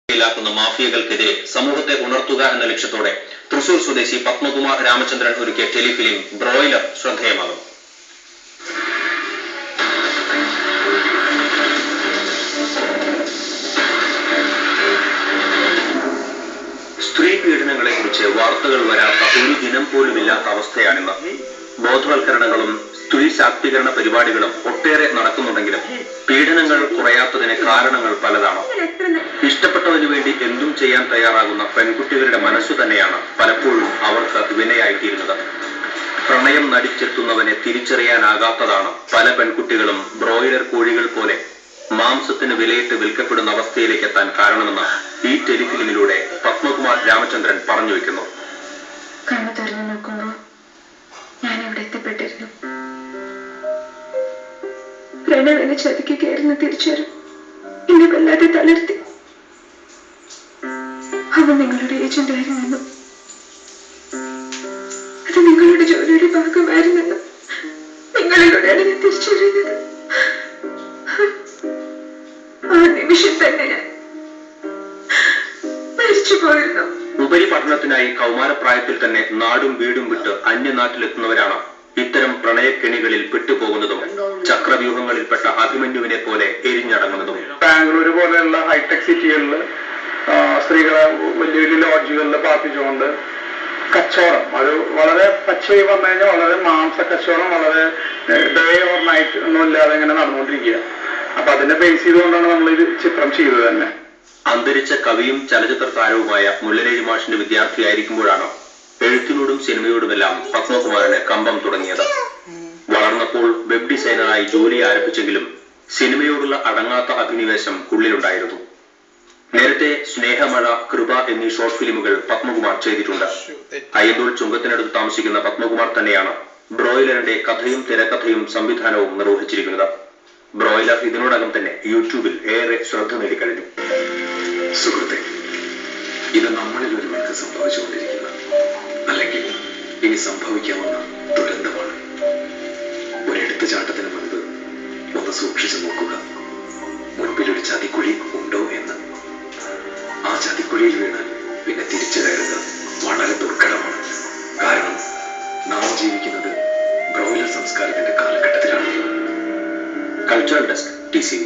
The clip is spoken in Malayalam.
ാക്കുന്ന മാഫിയകൾക്കെതിരെ സമൂഹത്തെ ഉണർത്തുക എന്ന ലക്ഷ്യത്തോടെ തൃശൂർ സ്വദേശി പത്മകുമാർ രാമചന്ദ്രൻ ഒരുക്കിയ ടെലിഫിലിം ബ്രോയിലർ ശ്രദ്ധേയമാകും. സ്ത്രീ പീഡനങ്ങളെ കുറിച്ച് വാർത്തകൾ വരാത്ത ഒരു ദിനം പോലും ഇല്ലാത്ത അവസ്ഥയാണിന്ന്. ബോധവൽക്കരണങ്ങളും സ്ത്രീ ശാക്തീകരണ പരിപാടികളും ഒട്ടേറെ നടക്കുന്നുണ്ടെങ്കിലും പീഡനങ്ങൾ കുറയാത്തതിന് കാരണങ്ങൾ പലതാണ്. ഇഷ്ടപ്പെട്ടവന് വേണ്ടി എന്തും ചെയ്യാൻ തയ്യാറാകുന്ന പെൺകുട്ടികളുടെ മനസ്സു തന്നെയാണ് പലപ്പോഴും അവർക്ക് വിനയായിത്തീരുന്നത്. പ്രണയം നടിച്ചെത്തുന്നവനെ തിരിച്ചറിയാനാകാത്തതാണ് പല പെൺകുട്ടികളും ബ്രോയിലർ കോഴികൾ പോലെ മാംസത്തിന് വിലയിട്ട് വിൽക്കപ്പെടുന്ന അവസ്ഥയിലേക്ക് എത്താൻ കാരണമെന്ന് ഈ ടെലിഫിലിമിലൂടെ പത്മകുമാർ രാമചന്ദ്രൻ പറഞ്ഞു വെക്കുന്നു. കണ്ണു തുറന്നു നോക്കുമ്പോ ഞാൻ ഇവിടെ എത്തിപ്പെട്ടിരുന്നു. പ്രണവ് എന്നെ ചതിക്കുകയായിരുന്നു തിരിച്ചറിവ് എന്നെ വല്ലാതെ തളർത്തി. അവൻ നിങ്ങളുടെ ഏജന്റ് ആയിരുന്നെന്നും അത് നിങ്ങളുടെ ജോലിയുടെ ഭാഗമായിരുന്നെന്നും നിങ്ങളിലൂടെയാണ് ഞാൻ തിരിച്ചറിയുന്നത്. ആ നിമിഷം തന്നെ ഞാൻ മരിച്ചു പോയിരുന്നു. ഉപരിപഠനത്തിനായി കൗമാരപ്രായത്തിൽ തന്നെ നാടും വീടും വിട്ട് അന്യനാട്ടിലെത്തുന്നവരാണ് ഇത്തരം പ്രണയക്കെണികളിൽ പെട്ടുപോകുന്നതും ചക്രവ്യൂഹങ്ങളിൽപ്പെട്ട അഭിമന്യുവിനെ പോലെ എരിഞ്ഞടങ്ങുന്നതും. ബാംഗ്ലൂർ പോലെയുള്ള ഹൈടെക് സിറ്റികളിൽ സ്ത്രീകളെ വലിയ വലിയ ലോഡ്ജുകളിൽ പാർപ്പിച്ചുകൊണ്ട് കച്ചവടം, അത് വളരെ പച്ചയായി പറഞ്ഞു കഴിഞ്ഞാൽ വളരെ മാംസ കച്ചവടം, വളരെ ഡേ ഓർ നൈറ്റ് ഒന്നും ഇല്ലാതെ ഇങ്ങനെ നടന്നുകൊണ്ടിരിക്കുക. അപ്പൊ അതിനെ ബേസ് ചെയ്തുകൊണ്ടാണ് നമ്മൾ ഇത് ചിത്രം ചെയ്തത് തന്നെ. അന്തരിച്ച കവിയും ചലച്ചിത്ര താരവുമായ മുല്ലനേഴി മാഷിന്റെ വിദ്യാർത്ഥിയായിരിക്കുമ്പോഴാണ് എഴുത്തിനോടും സിനിമയോടുമെല്ലാം പത്മകുമാറിന് കമ്പം തുടങ്ങിയത്. വളർന്നപ്പോൾ വെബ് ഡിസൈനറായി ജോലി ആരംഭിച്ചെങ്കിലും സിനിമയോടുള്ള അടങ്ങാത്ത അഭിനിവേശം ഉള്ളിലുണ്ടായിരുന്നു. നേരത്തെ സ്നേഹമഴ, കൃപ എന്നീ ഷോർട്ട് ഫിലിമുകൾ പത്മകുമാർ ചെയ്തിട്ടുണ്ട്. അയ്യന്തോൾ ചുങ്കത്തിനടുത്ത് താമസിക്കുന്ന പത്മകുമാർ തന്നെയാണ് ബ്രോയിലറിന്റെ കഥയും തിരക്കഥയും സംവിധാനവും നിർവഹിച്ചിരിക്കുന്നത്. ബ്രോയിലർ ഇതിനോടകം തന്നെ യൂട്യൂബിൽ ഏറെ ശ്രദ്ധ നേടിക്കഴിഞ്ഞു. സുഹൃത്തെ, ഇത് നമ്മളിൽ ഒരുവർക്ക് സംഭവിച്ചുകൊണ്ടിരിക്കുന്ന, അല്ലെങ്കിൽ ഇനി സംഭവിക്കാവുന്ന ദുരന്തമാണ്. ഒരെടുത്തുചാട്ടത്തിന് മുൻപ് ഒന്ന് സൂക്ഷിച്ചു നോക്കുക. മുൻപിലൊരു ചതിക്കുഴി ഉണ്ടോ എന്ന്. ആ ചതിക്കുഴിയിൽ വീണാൽ പിന്നെ തിരിച്ചു കയറുക വളരെ ദുർഘടമാണ്. കാരണം നാം ജീവിക്കുന്നത് ബ്രോയിലർ സംസ്കാരത്തിന്റെ കാലഘട്ടത്തിലാണ്. Cultural desk, TCV.